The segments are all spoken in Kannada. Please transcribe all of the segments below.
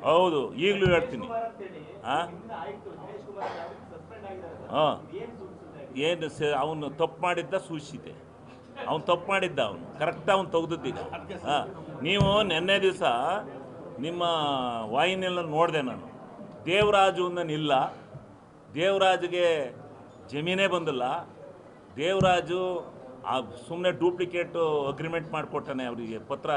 ಹೌದು, ಈಗಲೂ ಹೇಳ್ತೀನಿ. ಹಾಂ ಹಾಂ ಏನು ಅವನು ತಪ್ಪು ಮಾಡಿದ್ದ ಸೂಚಿಸಿದೆ. ಅವನು ತಪ್ಪು ಮಾಡಿದ್ದ, ಅವನು ಕರೆಕ್ಟ್ ಅವನು ತೆಗ್ದಿದ್ದೀಗ. ಹಾಂ, ನೀವು ನೆನ್ನೆ ದಿವಸ ನಿಮ್ಮ ವಾಹಿನಿಯೆಲ್ಲ ನೋಡಿದೆ ನಾನು. ದೇವರಾಜು ಇಲ್ಲ, ದೇವರಾಜ್ಗೆ ಜಮೀನೇ ಬಂದಿಲ್ಲ. ದೇವರಾಜು ಸುಮ್ಮನೆ ಡೂಪ್ಲಿಕೇಟು ಅಗ್ರಿಮೆಂಟ್ ಮಾಡಿಕೊಟ್ಟಾನೆ, ಅವರಿಗೆ ಪತ್ರ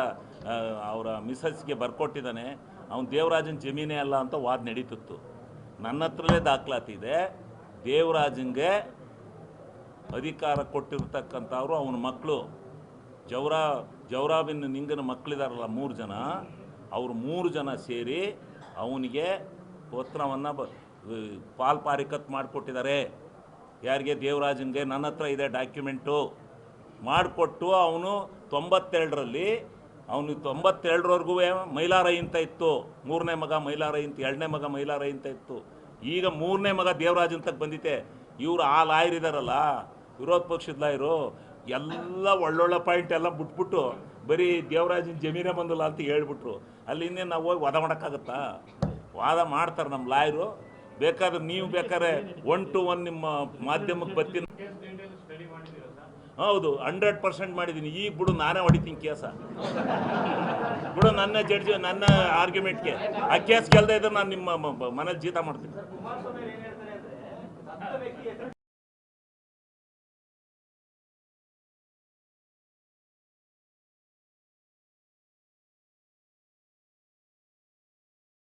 ಅವರ ಮಿಸಸ್ಗೆ ಬರ್ಕೊಟ್ಟಿದ್ದಾನೆ. ಅವನು ದೇವರಾಜನ ಜಮೀನೇ ಅಲ್ಲ ಅಂತ ವಾದ ನಡೀತಿತ್ತು. ನನ್ನ ಹತ್ರಲ್ಲೇ ದಾಖಲಾತಿದೆ. ದೇವರಾಜನಿಗೆ ಅಧಿಕಾರ ಕೊಟ್ಟಿರ್ತಕ್ಕಂಥವ್ರು ಅವನ ಮಕ್ಕಳು, ಜವರಾಬಿನ್ ನಿಂಗನ ಮಕ್ಕಳಿದಾರಲ್ಲ 3 ಜನ, ಅವರು 3 ಜನ ಸೇರಿ ಅವನಿಗೆ ಪತ್ರವನ್ನು ಪಾರಿಕತ್ ಮಾಡಿಕೊಟ್ಟಿದ್ದಾರೆ. ಯಾರಿಗೆ? ದೇವರಾಜನಿಗೆ. ನನ್ನ ಹತ್ರ ಇದೆ ಡಾಕ್ಯುಮೆಂಟು. ಮಾಡಿಕೊಟ್ಟು ಅವನು 92ರಲ್ಲಿ ಅವನು 92ರವರೆಗೂ ಮೈಲಾರೈ ಅಂತ ಇತ್ತು. 3ನೇ ಮಗ ಮೈಲಾರೈ ಅಂತ, 2ನೇ ಮಗ ಮೈಲಾರೈ ಅಂತ ಇತ್ತು. ಈಗ 3ನೇ ಮಗ ದೇವರಾಜ್ ಅಂತ ಬಂದಿತ್ತೆ. ಇವರು ಆ ಲಾಯರ್ ಇದ್ದಾರಲ್ಲ, ವಿರೋಧ ಪಕ್ಷದ ಲಾಯರು, ಎಲ್ಲ ಒಳ್ಳೊಳ್ಳೆ ಪಾಯಿಂಟ್ ಎಲ್ಲ ಬಿಟ್ಬಿಟ್ಟು ಬರೀ ದೇವರಾಜನ ಜಮೀನೇ ಬಂದಿಲ್ಲ ಅಂತ ಹೇಳ್ಬಿಟ್ರು. ಅಲ್ಲಿ ಇನ್ನೇನು ನಾವು ಹೋಗಿ ವಾದ ಮಾಡೋಕ್ಕಾಗತ್ತಾ? ವಾದ ಮಾಡ್ತಾರೆ ನಮ್ಮ ಲಾಯರು. ಬೇಕಾದ್ರೆ ನೀವು ಬೇಕಾದ್ರೆ 1 to 1 ನಿಮ್ಮ ಮಾಧ್ಯಮಕ್ಕೆ ಬರ್ತೀನಿ. ಹೌದು, 100% ಮಾಡಿದ್ದೀನಿ. ಈಗ ಬಿಡು, ನಾನೇ ಹೊಡಿತೀನಿ ಕೇಸ. ಬಿಡು, ನನ್ನ ಜಡ್ಜ್ ನನ್ನ ಆರ್ಗ್ಯುಮೆಂಟ್ಗೆ ಆ ಕೇಸ್ ಗೆಲ್ಲದೆ ಇದ್ರೆ ನಾನು ನಿಮ್ಮ ಮನೇಲಿ ಜೀತ ಮಾಡ್ತೀನಿ.